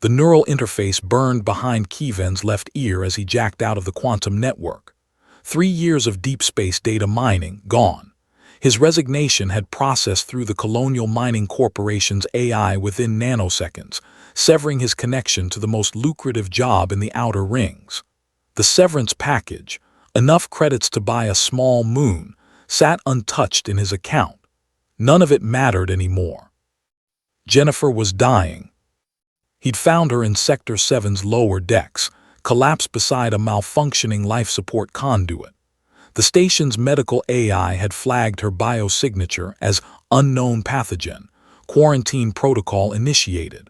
The neural interface burned behind Keyven's left ear as he jacked out of the quantum network. 3 years of deep space data mining gone. His resignation had processed through the Colonial Mining Corporation's AI within nanoseconds, severing his connection to the most lucrative job in the outer rings. The severance package, enough credits to buy a small moon, sat untouched in his account. None of it mattered anymore. Jennifer was dying. He'd found her in Sector 7's lower decks, collapsed beside a malfunctioning life support conduit. The station's medical AI had flagged her biosignature as unknown pathogen, quarantine protocol initiated.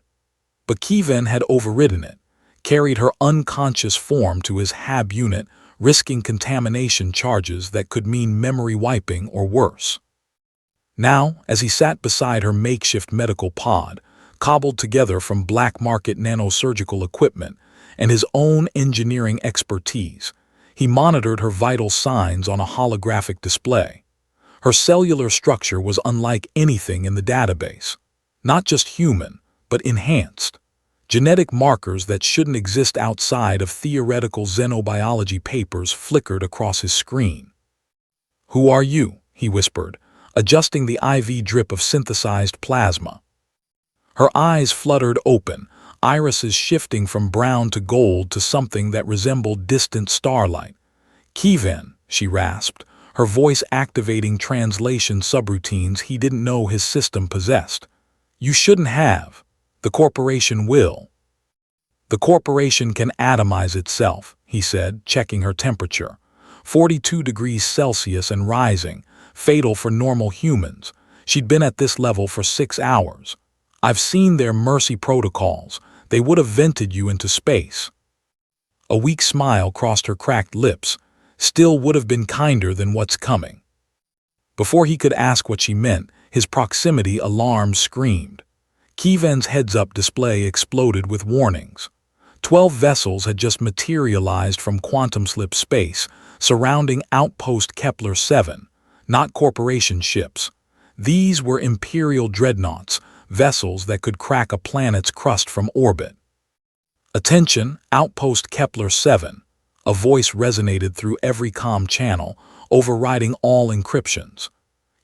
But Keyven had overridden it, carried her unconscious form to his HAB unit, risking contamination charges that could mean memory wiping or worse. Now, as he sat beside her makeshift medical pod, cobbled together from black market nanosurgical equipment and his own engineering expertise, he monitored her vital signs on a holographic display. Her cellular structure was unlike anything in the database. Not just human, but enhanced. Genetic markers that shouldn't exist outside of theoretical xenobiology papers flickered across his screen. "Who are you?" he whispered, adjusting the IV drip of synthesized plasma. Her eyes fluttered open, irises shifting from brown to gold to something that resembled distant starlight. "Keyven," she rasped, her voice activating translation subroutines he didn't know his system possessed. "You shouldn't have. The corporation will." "The corporation can atomize itself," he said, checking her temperature. 42 degrees Celsius and rising, fatal for normal humans. She'd been at this level for 6 hours. "I've seen their mercy protocols. They would have vented you into space." A weak smile crossed her cracked lips. "Still would have been kinder than what's coming." Before he could ask what she meant, his proximity alarm screamed. Keyven's heads-up display exploded with warnings. 12 vessels had just materialized from quantum slip space, surrounding Outpost Kepler 7, not corporation ships. These were Imperial dreadnoughts, vessels that could crack a planet's crust from orbit. "Attention, Outpost Kepler 7. A voice resonated through every comm channel, overriding all encryptions.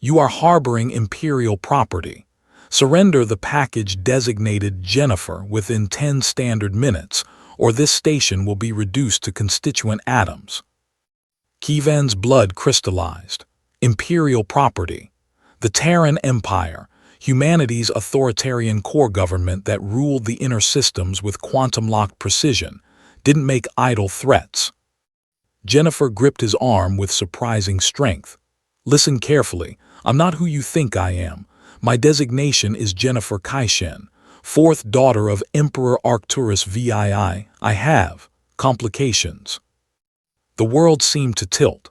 "You are harboring Imperial property. Surrender the package designated Jennifer within 10 standard minutes, or this station will be reduced to constituent atoms." Keyven's blood crystallized. Imperial property. The Terran Empire, humanity's authoritarian core government that ruled the inner systems with quantum-locked precision, didn't make idle threats. Jennifer gripped his arm with surprising strength. "Listen carefully. I'm not who you think I am. My designation is Jennifer Kaishen, 4th daughter of Emperor Arcturus VII. I have complications." The world seemed to tilt.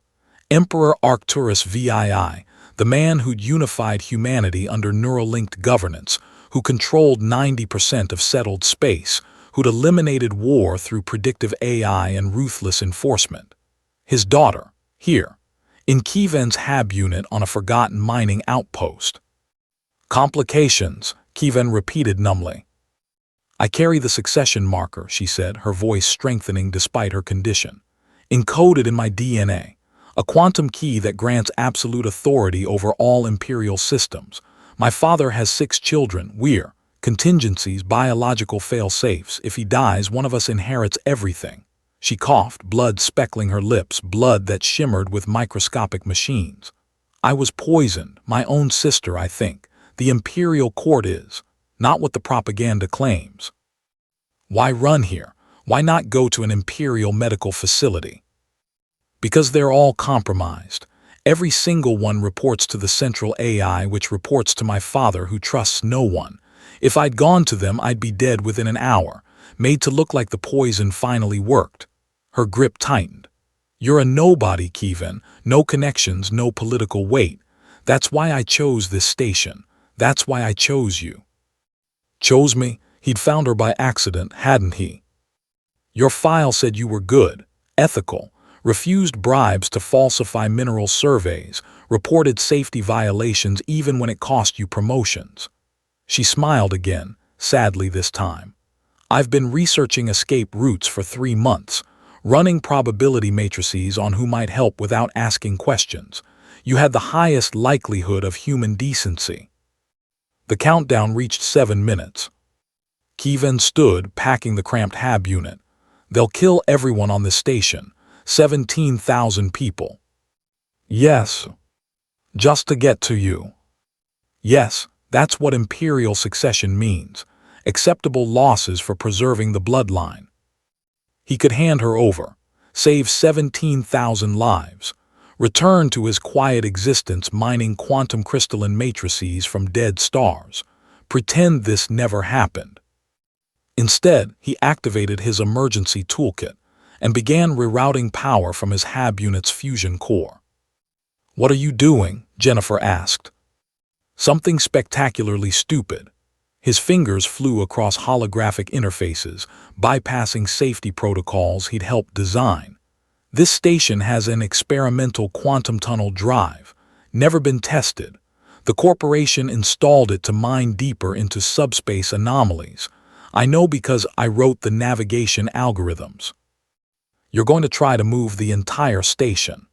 Emperor Arcturus VII, the man who'd unified humanity under neural-linked governance, who controlled 90% of settled space, who'd eliminated war through predictive AI and ruthless enforcement. His daughter, here, in Keyven's HAB unit on a forgotten mining outpost. "Complications," Keyven repeated numbly. "I carry the succession marker," she said, her voice strengthening despite her condition. "Encoded in my DNA. A quantum key that grants absolute authority over all Imperial systems. My father has 6 children. We're contingencies, biological fail-safes. If he dies, one of us inherits everything." She coughed, blood speckling her lips, blood that shimmered with microscopic machines. "I was poisoned, my own sister, I think. The Imperial court is, not what the propaganda claims." "Why run here? Why not go to an Imperial medical facility?" "Because they're all compromised. Every single one reports to the central AI, which reports to my father, who trusts no one. If I'd gone to them, I'd be dead within an hour, made to look like the poison finally worked." Her grip tightened. "You're a nobody, Keyven. No connections, no political weight. That's why I chose this station. That's why I chose you." "Chose me?" He'd found her by accident, hadn't he? "Your file said you were good, ethical, refused bribes to falsify mineral surveys, reported safety violations even when it cost you promotions." She smiled again, sadly this time. I've been researching escape routes for 3 months, running probability matrices on who might help without asking questions. You had the highest likelihood of human decency. The countdown reached 7 minutes. Kevin stood, packing the cramped HAB unit. They'll kill everyone on this station. 17,000 people. Yes. Just to get to you. Yes, that's what imperial succession means. Acceptable losses for preserving the bloodline. He could hand her over, save 17,000 lives, return to his quiet existence mining quantum crystalline matrices from dead stars, pretend this never happened. Instead, he activated his emergency toolkit and began rerouting power from his HAB unit's fusion core. "What are you doing?" Jennifer asked. "Something spectacularly stupid." His fingers flew across holographic interfaces, bypassing safety protocols he'd helped design. This station has an experimental quantum tunnel drive, never been tested. The corporation installed it to mine deeper into subspace anomalies. I know because I wrote the navigation algorithms. You're going to try to move the entire station.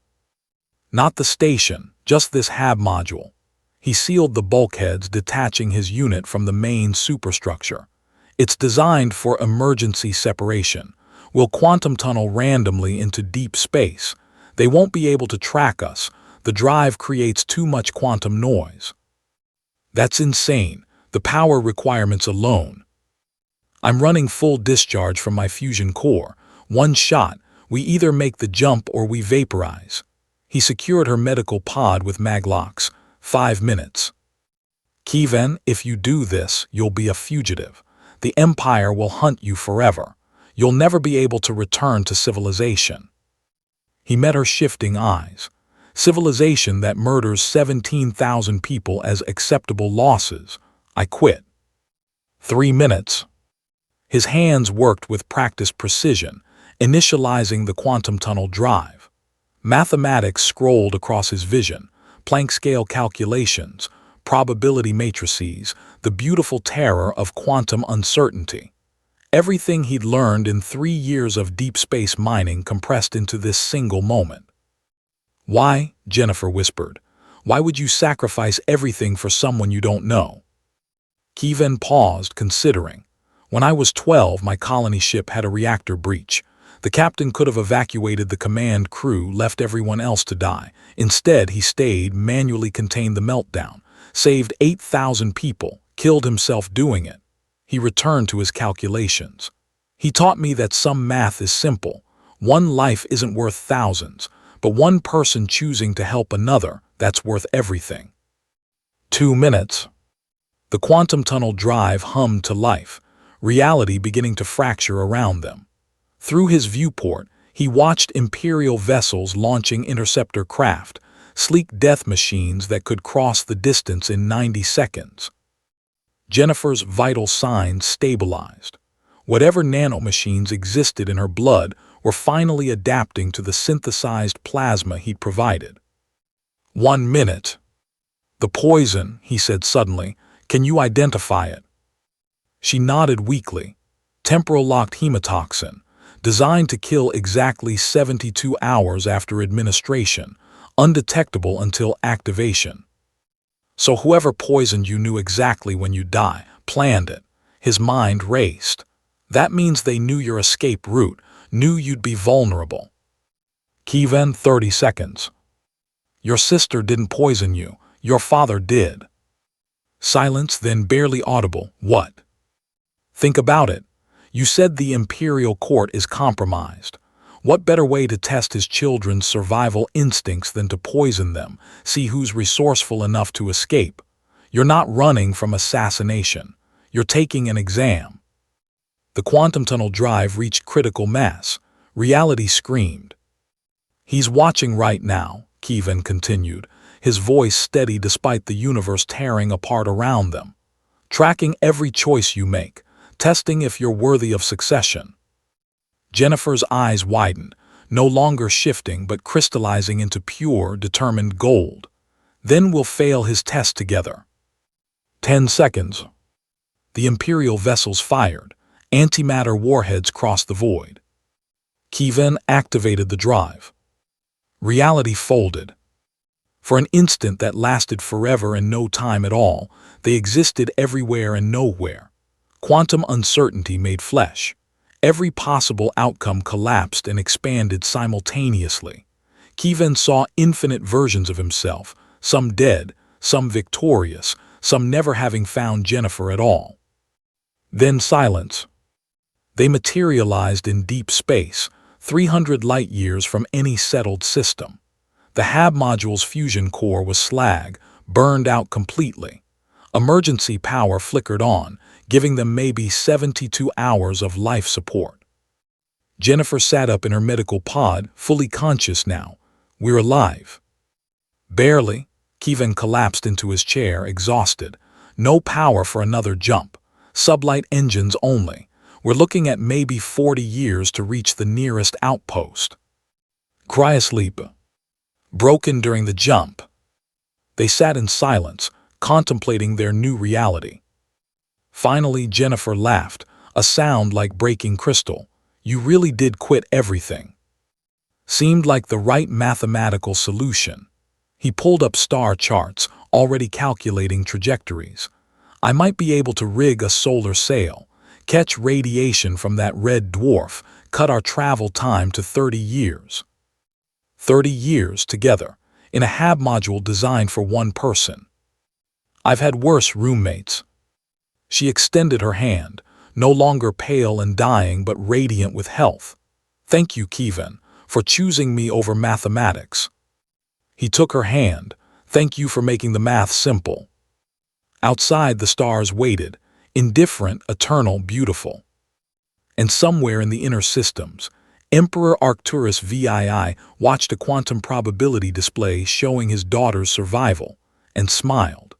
Not the station, just this HAB module. He sealed the bulkheads, detaching his unit from the main superstructure. It's designed for emergency separation. We'll quantum tunnel randomly into deep space. They won't be able to track us. The drive creates too much quantum noise. That's insane. The power requirements alone. I'm running full discharge from my fusion core. One shot. We either make the jump or we vaporize. He secured her medical pod with maglocks. 5 minutes. "Kevin, if you do this, you'll be a fugitive. The Empire will hunt you forever. You'll never be able to return to civilization." He met her shifting eyes. "Civilization that murders 17,000 people as acceptable losses. I quit." 3 minutes. His hands worked with practiced precision, initializing the quantum tunnel drive. Mathematics scrolled across his vision. Planck-scale calculations, probability matrices, the beautiful terror of quantum uncertainty. Everything he'd learned in 3 years of deep space mining compressed into this single moment. "Why?" Jennifer whispered. "Why would you sacrifice everything for someone you don't know?" Kevin paused, considering. "When I was 12, my colony ship had a reactor breach. The captain could have evacuated the command crew, left everyone else to die. Instead, he stayed, manually contained the meltdown, saved 8,000 people, killed himself doing it. He returned to his calculations. He taught me that some math is simple. One life isn't worth thousands, but one person choosing to help another, that's worth everything." 2 minutes. The quantum tunnel drive hummed to life, reality beginning to fracture around them. Through his viewport, he watched Imperial vessels launching interceptor craft, sleek death machines that could cross the distance in 90 seconds. Jennifer's vital signs stabilized. Whatever nanomachines existed in her blood were finally adapting to the synthesized plasma he'd provided. 1 minute. "The poison," he said suddenly. "Can you identify it?" She nodded weakly. "Temporal-locked hemotoxin. Designed to kill exactly 72 hours after administration, undetectable until activation." "So whoever poisoned you knew exactly when you'd die, planned it." His mind raced. "That means they knew your escape route, knew you'd be vulnerable." Kevin, 30 seconds. "Your sister didn't poison you, your father did." Silence, then barely audible. "What?" "Think about it. You said the Imperial Court is compromised. What better way to test his children's survival instincts than to poison them, see who's resourceful enough to escape? You're not running from assassination. You're taking an exam." The quantum tunnel drive reached critical mass. Reality screamed. "He's watching right now," Kevin continued, his voice steady despite the universe tearing apart around them. "Tracking every choice you make. Testing if you're worthy of succession." Jennifer's eyes widened, no longer shifting but crystallizing into pure, determined gold. "Then we'll fail his test together." 10 seconds. The Imperial vessels fired. Antimatter warheads crossed the void. Kevin activated the drive. Reality folded. For an instant that lasted forever and no time at all, they existed everywhere and nowhere. Quantum uncertainty made flesh. Every possible outcome collapsed and expanded simultaneously. Kevin saw infinite versions of himself, some dead, some victorious, some never having found Jennifer at all. Then silence. They materialized in deep space, 300 light-years from any settled system. The HAB module's fusion core was slag, burned out completely. Emergency power flickered on, giving them maybe 72 hours of life support. Jennifer sat up in her medical pod, fully conscious now. We're alive. Barely. Kevin collapsed into his chair, exhausted. No power for another jump. Sublight engines only. We're looking at maybe 40 years to reach the nearest outpost. Cryosleep. Broken during the jump. They sat in silence, contemplating their new reality. Finally, Jennifer laughed, a sound like breaking crystal. You really did quit everything. Seemed like the right mathematical solution. He pulled up star charts, already calculating trajectories. I might be able to rig a solar sail, catch radiation from that red dwarf, cut our travel time to 30 years. 30 years together, in a HAB module designed for one person. I've had worse roommates. She extended her hand, no longer pale and dying but radiant with health. Thank you, Kevin, for choosing me over mathematics. He took her hand. Thank you for making the math simple. Outside, the stars waited, indifferent, eternal, beautiful. And somewhere in the inner systems, Emperor Arcturus VII watched a quantum probability display showing his daughter's survival, and smiled.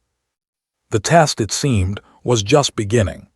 The test, it seemed, was just beginning.